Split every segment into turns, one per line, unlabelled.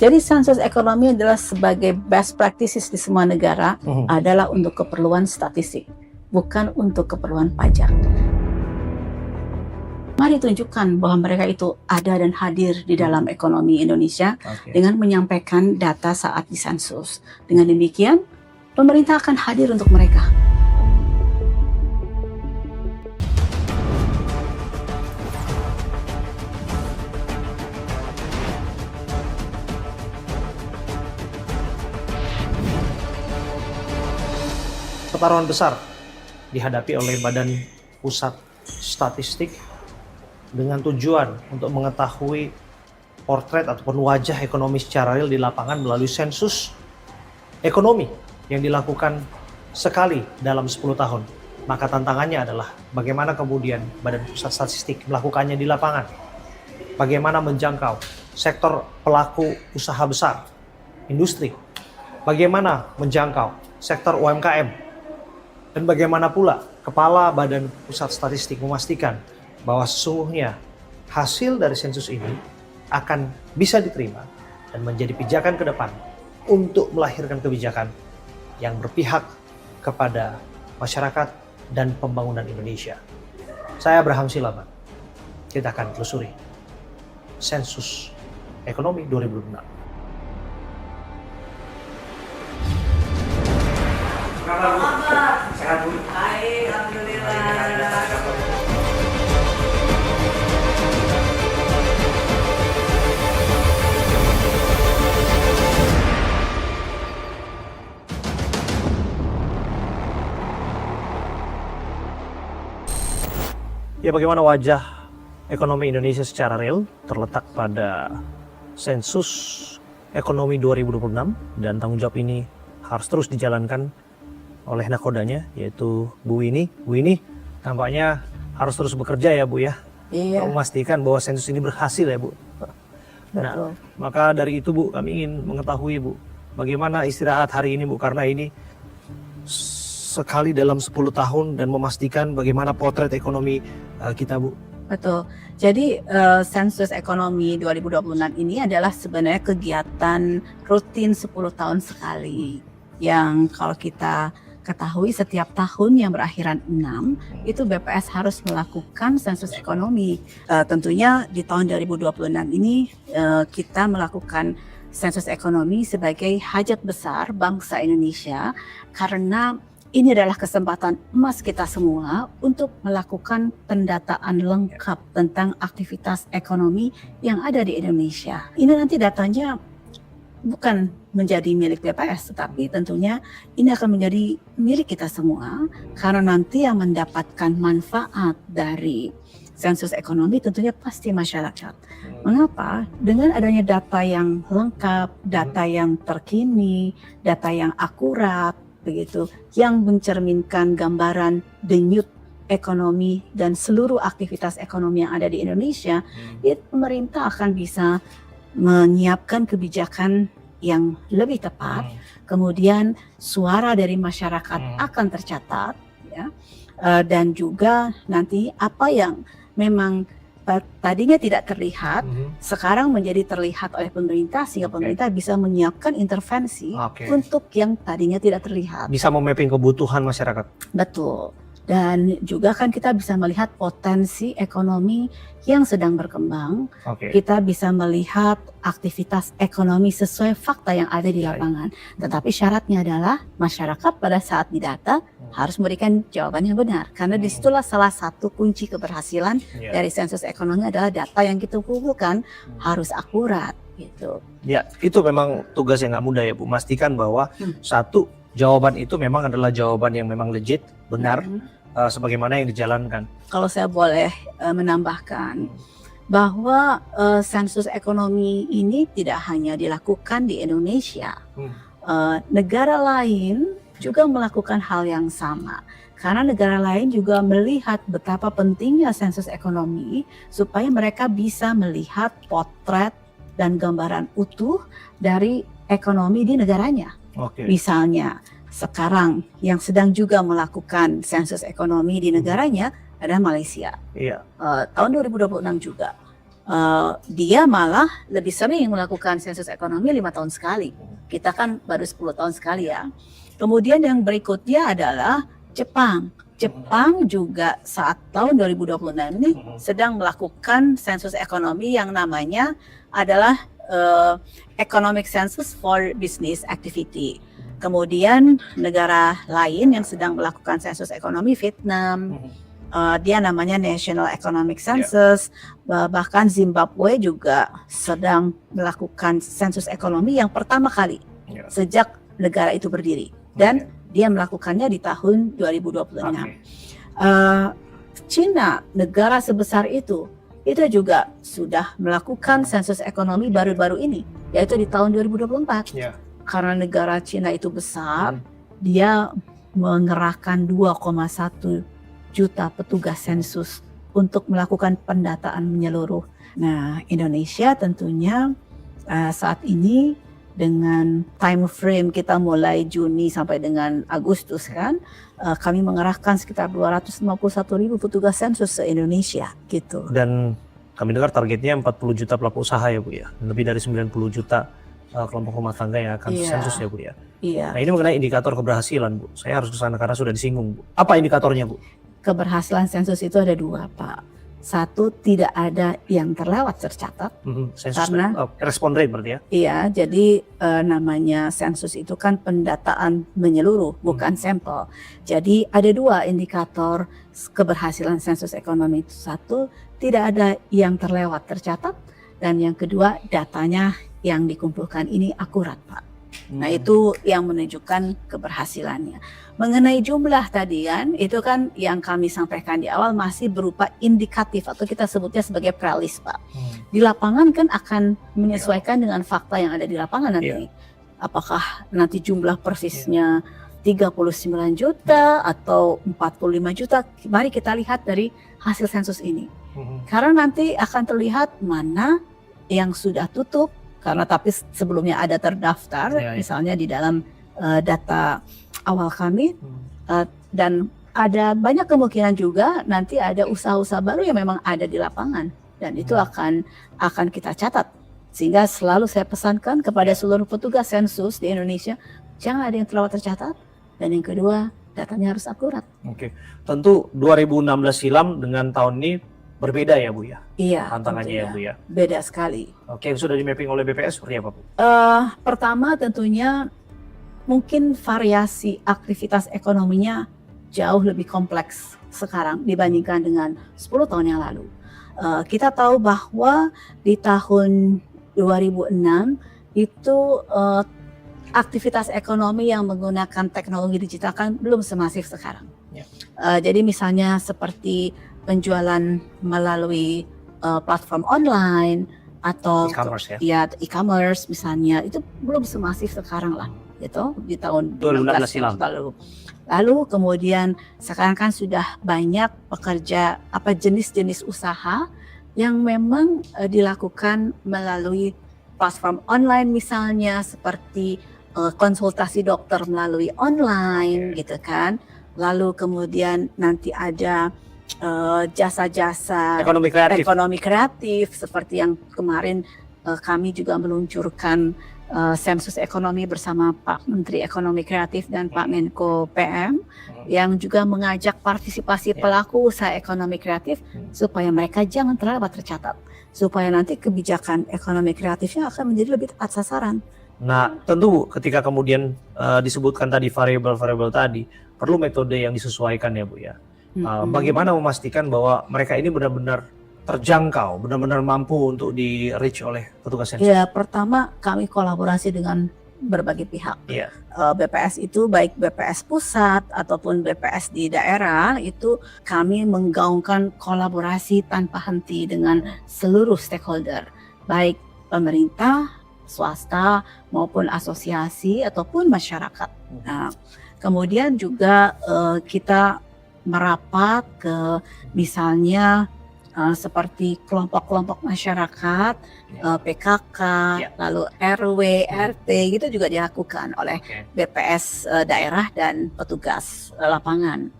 Jadi sensus ekonomi adalah sebagai best practices di semua negara adalah untuk keperluan statistik, bukan untuk keperluan pajak. Mari tunjukkan bahwa mereka itu ada dan hadir di dalam ekonomi Indonesia dengan menyampaikan data saat disensus. Dengan demikian, pemerintah akan hadir untuk mereka.
Pertaruhan besar dihadapi oleh Badan Pusat Statistik dengan tujuan untuk mengetahui potret ataupun wajah ekonomi secara real di lapangan melalui sensus ekonomi yang dilakukan sekali dalam 10 tahun. Maka tantangannya adalah bagaimana kemudian Badan Pusat Statistik melakukannya di lapangan. Bagaimana menjangkau sektor pelaku usaha besar, industri. Bagaimana menjangkau sektor UMKM. Dan bagaimana pula Kepala Badan Pusat Statistik memastikan bahwa sesungguhnya hasil dari sensus ini akan bisa diterima dan menjadi pijakan ke depan untuk melahirkan kebijakan yang berpihak kepada masyarakat dan pembangunan Indonesia. Saya Abraham Silaban. Kita akan telusuri sensus ekonomi 2006.
Sehat, Bu? Baik, alhamdulillah.
Ya, bagaimana wajah ekonomi Indonesia secara real terletak pada sensus ekonomi 2026 dan tanggung jawab ini harus terus dijalankan oleh nakodanya yaitu Bu Winnie. Bu Winnie tampaknya harus terus bekerja ya Bu ya.
Iya.
Untuk memastikan bahwa sensus ini berhasil ya Bu. Nah, maka dari itu Bu kami ingin mengetahui Bu bagaimana istirahat hari ini Bu, karena ini sekali dalam 10 tahun dan memastikan bagaimana potret ekonomi kita Bu.
Betul. Jadi sensus ekonomi 2026 ini adalah sebenarnya kegiatan rutin 10 tahun sekali. Yang kalau kita ketahui setiap tahun yang berakhiran 6 itu BPS harus melakukan sensus ekonomi. Tentunya di tahun 2026 ini kita melakukan sensus ekonomi sebagai hajat besar bangsa Indonesia karena ini adalah kesempatan emas kita semua untuk melakukan pendataan lengkap tentang aktivitas ekonomi yang ada di Indonesia. Ini nanti datanya bukan menjadi milik BPS, tetapi tentunya ini akan menjadi milik kita semua karena nanti yang mendapatkan manfaat dari sensus ekonomi tentunya pasti masyarakat. Mengapa? Dengan adanya data yang lengkap, data yang terkini, data yang akurat, begitu, yang mencerminkan gambaran denyut ekonomi dan seluruh aktivitas ekonomi yang ada di Indonesia, pemerintah akan bisa menyiapkan kebijakan yang lebih tepat, kemudian suara dari masyarakat akan tercatat, ya, dan juga nanti apa yang memang tadinya tidak terlihat, sekarang menjadi terlihat oleh pemerintah sehingga pemerintah bisa menyiapkan intervensi untuk yang tadinya tidak terlihat.
Bisa memapping kebutuhan masyarakat.
Betul. Dan juga kan kita bisa melihat potensi ekonomi yang sedang berkembang. Kita bisa melihat aktivitas ekonomi sesuai fakta yang ada di lapangan. Tetapi syaratnya adalah masyarakat pada saat didata harus memberikan jawaban yang benar. Karena disitulah salah satu kunci keberhasilan dari sensus ekonomi adalah data yang kita kumpulkan harus akurat. Gitu.
Ya, itu memang tugas yang nggak mudah ya Bu. Pastikan bahwa satu, jawaban itu memang adalah jawaban yang memang legit, benar, sebagaimana yang dijalankan.
Kalau saya boleh menambahkan bahwa sensus ekonomi ini tidak hanya dilakukan di Indonesia, negara lain juga melakukan hal yang sama. Karena negara lain juga melihat betapa pentingnya sensus ekonomi supaya mereka bisa melihat potret dan gambaran utuh dari ekonomi di negaranya. Misalnya sekarang yang sedang juga melakukan sensus ekonomi di negaranya adalah Malaysia. Tahun 2026 juga Dia malah lebih sering melakukan sensus ekonomi 5 tahun sekali. Kita kan baru 10 tahun sekali ya. Kemudian yang berikutnya adalah Jepang. Jepang juga saat tahun 2026 ini sedang melakukan sensus ekonomi yang namanya adalah Economic Census for Business Activity. Kemudian negara lain yang sedang melakukan sensus ekonomi, Vietnam, dia namanya National Economic Census, bahkan Zimbabwe juga sedang melakukan sensus ekonomi yang pertama kali sejak negara itu berdiri, dan dia melakukannya di tahun 2026. Cina, negara sebesar itu juga sudah melakukan sensus ekonomi baru-baru ini, yaitu di tahun 2024. Karena negara Cina itu besar, dia mengerahkan 2,1 juta petugas sensus untuk melakukan pendataan menyeluruh. Nah, Indonesia tentunya saat ini dengan time frame kita mulai Juni sampai dengan Agustus kan, kami mengerahkan sekitar 251.000 petugas sensus se-Indonesia gitu.
Dan kami dengar targetnya 40 juta pelaku usaha ya Bu ya, lebih dari 90 juta kelompok rumah tangga yang akan sensus ya Bu ya.
Iya.
Nah ini mengenai indikator keberhasilan Bu, saya harus ke sana karena sudah disinggung Bu. Apa indikatornya Bu?
Keberhasilan sensus itu ada 2 Pak. Satu, tidak ada yang terlewat tercatat.
Sensus
Karena
respon rate berarti ya?
Iya, jadi namanya sensus itu kan pendataan menyeluruh, bukan sampel. Jadi ada 2 indikator keberhasilan sensus ekonomi itu. Satu, tidak ada yang terlewat tercatat, dan yang kedua, datanya yang dikumpulkan ini akurat, Pak. Nah, itu yang menunjukkan keberhasilannya. Mengenai jumlah tadi kan, itu kan yang kami sampaikan di awal masih berupa indikatif atau kita sebutnya sebagai prelis, Pak. Di lapangan kan akan menyesuaikan dengan fakta yang ada di lapangan nanti. Apakah nanti jumlah persisnya 39 juta atau 45 juta, mari kita lihat dari hasil sensus ini. Karena nanti akan terlihat mana yang sudah tutup, karena tapi sebelumnya ada terdaftar, misalnya di dalam data awal kami, dan ada banyak kemungkinan juga nanti ada usaha-usaha baru yang memang ada di lapangan, dan itu akan kita catat. Sehingga selalu saya pesankan kepada seluruh petugas sensus di Indonesia, jangan ada yang terlewat tercatat, dan yang kedua, datanya harus akurat.
Oke, tentu 2016 silam dengan tahun ini berbeda ya Bu ya?
Iya,
tantangannya ya Bu ya?
Beda sekali.
Oke, sudah di mapping oleh BPS seperti apa Bu?
Pertama tentunya mungkin variasi aktivitas ekonominya jauh lebih kompleks sekarang dibandingkan dengan 10 tahun yang lalu. Kita tahu bahwa di tahun 2006 itu aktivitas ekonomi yang menggunakan teknologi digital kan belum semasif sekarang. Jadi misalnya seperti penjualan melalui platform online atau e-commerce misalnya, itu belum semasif sekarang lah, gitu di tahun
2016 silam.
Lalu kemudian sekarang kan sudah banyak pekerja jenis-jenis usaha yang memang dilakukan melalui platform online, misalnya seperti konsultasi dokter melalui online gitu kan. Lalu kemudian nanti ada jasa-jasa ekonomi kreatif seperti yang kemarin kami juga meluncurkan sensus ekonomi bersama Pak Menteri Ekonomi Kreatif dan Pak Menko PM yang juga mengajak partisipasi pelaku usaha ekonomi kreatif supaya mereka jangan terlewat tercatat, supaya nanti kebijakan ekonomi kreatifnya akan menjadi lebih tepat sasaran.
Nah, tentu ketika kemudian disebutkan tadi variabel-variabel tadi, perlu metode yang disesuaikan ya Bu ya. Bagaimana memastikan bahwa mereka ini benar-benar terjangkau, benar-benar mampu untuk di reach oleh petugas sensus?
Ya, pertama kami kolaborasi dengan berbagai pihak. BPS itu baik BPS pusat ataupun BPS di daerah, itu kami menggaungkan kolaborasi tanpa henti dengan seluruh stakeholder, baik pemerintah, swasta maupun asosiasi ataupun masyarakat. Nah, kemudian juga kita merapat ke misalnya seperti kelompok-kelompok masyarakat, PKK, lalu RW, RT gitu juga dilakukan oleh BPS daerah dan petugas lapangan.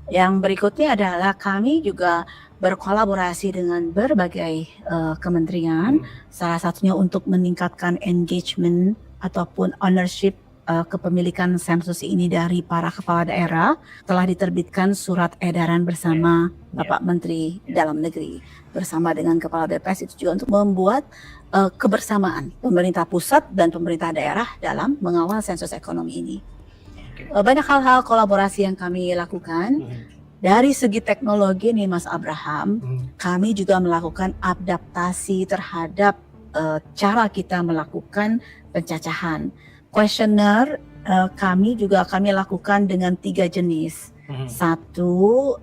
Yang berikutnya adalah kami juga berkolaborasi dengan berbagai kementerian, salah satunya untuk meningkatkan engagement ataupun ownership kepemilikan sensus ini dari para kepala daerah. Telah diterbitkan surat edaran bersama Bapak Menteri Dalam Negeri bersama dengan Kepala BPS itu juga untuk membuat kebersamaan pemerintah pusat dan pemerintah daerah dalam mengawal sensus ekonomi ini. Banyak hal-hal kolaborasi yang kami lakukan. Dari segi teknologi nih Mas Abraham, kami juga melakukan adaptasi terhadap cara kita melakukan pencacahan. Kuesioner kami lakukan dengan 3 jenis. Satu,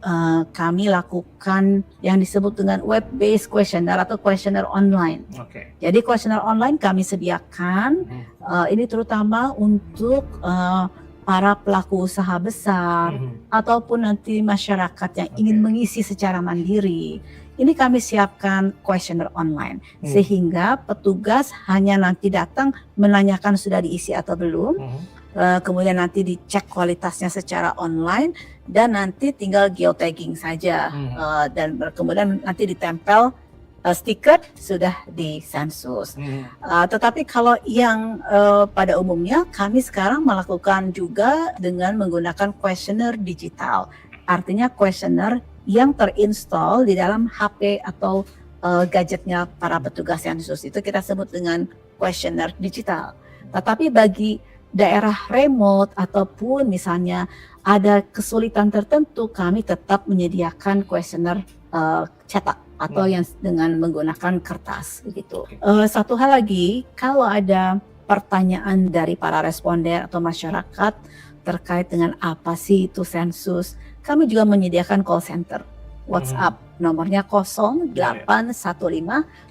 kami lakukan yang disebut dengan web-based questionnaire atau questionnaire online. Jadi questionnaire online kami sediakan, ini terutama untuk para pelaku usaha besar ataupun nanti masyarakat yang ingin mengisi secara mandiri. Ini kami siapkan questionnaire online sehingga petugas hanya nanti datang menanyakan sudah diisi atau belum. Kemudian nanti dicek kualitasnya secara online dan nanti tinggal geotagging saja dan kemudian nanti ditempel stiker sudah di sensus. Tetapi kalau yang pada umumnya kami sekarang melakukan juga dengan menggunakan questionnaire digital. Artinya questionnaire yang terinstall di dalam HP atau gadgetnya para petugas sensus, itu kita sebut dengan questionnaire digital. Tetapi bagi daerah remote ataupun misalnya ada kesulitan tertentu, kami tetap menyediakan questionnaire cetak atau yang dengan menggunakan kertas begitu. Satu hal lagi, kalau ada pertanyaan dari para responden atau masyarakat terkait dengan apa sih itu sensus, kami juga menyediakan call center WhatsApp, nomornya 0815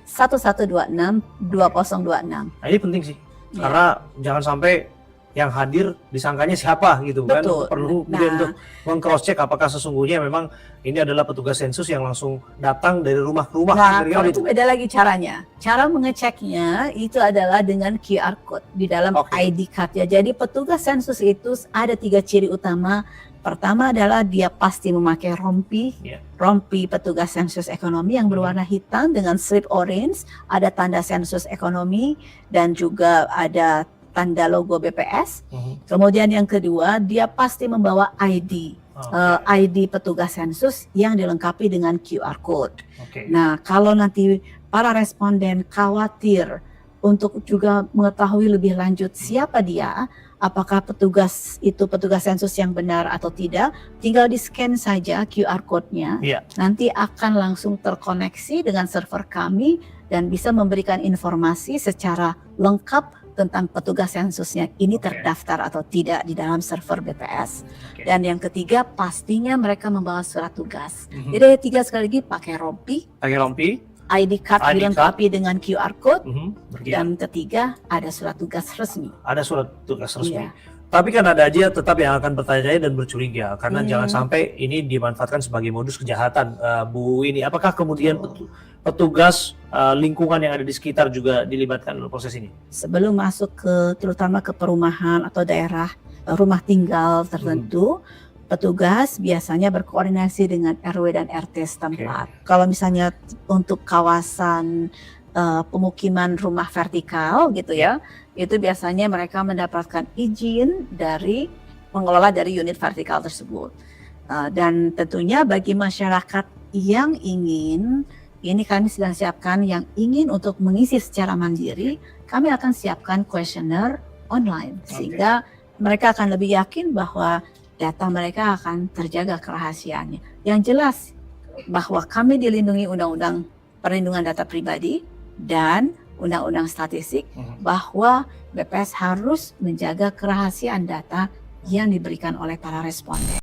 1126 2026.
Nah, ini penting sih, karena jangan sampai yang hadir disangkanya siapa gitu.
Betul.
Kan perlu untuk meng-cross check apakah sesungguhnya memang ini adalah petugas sensus yang langsung datang dari rumah ke rumah.
Nah, kalau itu beda lagi caranya. Cara mengeceknya itu adalah dengan QR code di dalam ID card ya. Jadi petugas sensus itu ada 3 ciri utama. Pertama adalah dia pasti memakai rompi, rompi petugas sensus ekonomi yang berwarna hitam dengan strip orange, ada tanda sensus ekonomi dan juga ada tanda logo BPS. Kemudian yang kedua, dia pasti membawa ID, ID petugas sensus yang dilengkapi dengan QR code. Nah, kalau nanti para responden khawatir untuk juga mengetahui lebih lanjut siapa dia, apakah petugas itu petugas sensus yang benar atau tidak, tinggal di-scan saja QR code-nya. Nanti akan langsung terkoneksi dengan server kami dan bisa memberikan informasi secara lengkap tentang petugas sensusnya ini terdaftar atau tidak di dalam server BPS. Dan yang ketiga, pastinya mereka membawa surat tugas. Jadi 3 sekali lagi, pakai rompi, ID card dilengkapi dengan QR code, dan ketiga ada surat tugas resmi.
Ada surat tugas resmi. Tapi kan ada aja tetap yang akan bertanya-tanya dan bercuriga karena jangan sampai ini dimanfaatkan sebagai modus kejahatan. Bu Winnie, apakah kemudian petugas lingkungan yang ada di sekitar juga dilibatkan dalam proses ini? Sebelum
masuk terutama ke perumahan atau daerah rumah tinggal tertentu, petugas biasanya berkoordinasi dengan RW dan RT setempat. Kalau misalnya untuk kawasan pemukiman rumah vertikal gitu ya, itu biasanya mereka mendapatkan izin dari pengelola dari unit vertikal tersebut. Dan tentunya bagi masyarakat yang ingin, ini kami sedang siapkan yang ingin untuk mengisi secara mandiri, kami akan siapkan questionnaire online sehingga mereka akan lebih yakin bahwa data mereka akan terjaga kerahasiaannya. Yang jelas bahwa kami dilindungi Undang-Undang Perlindungan Data Pribadi dan Undang-Undang Statistik, bahwa BPS harus menjaga kerahasiaan data yang diberikan oleh para responden.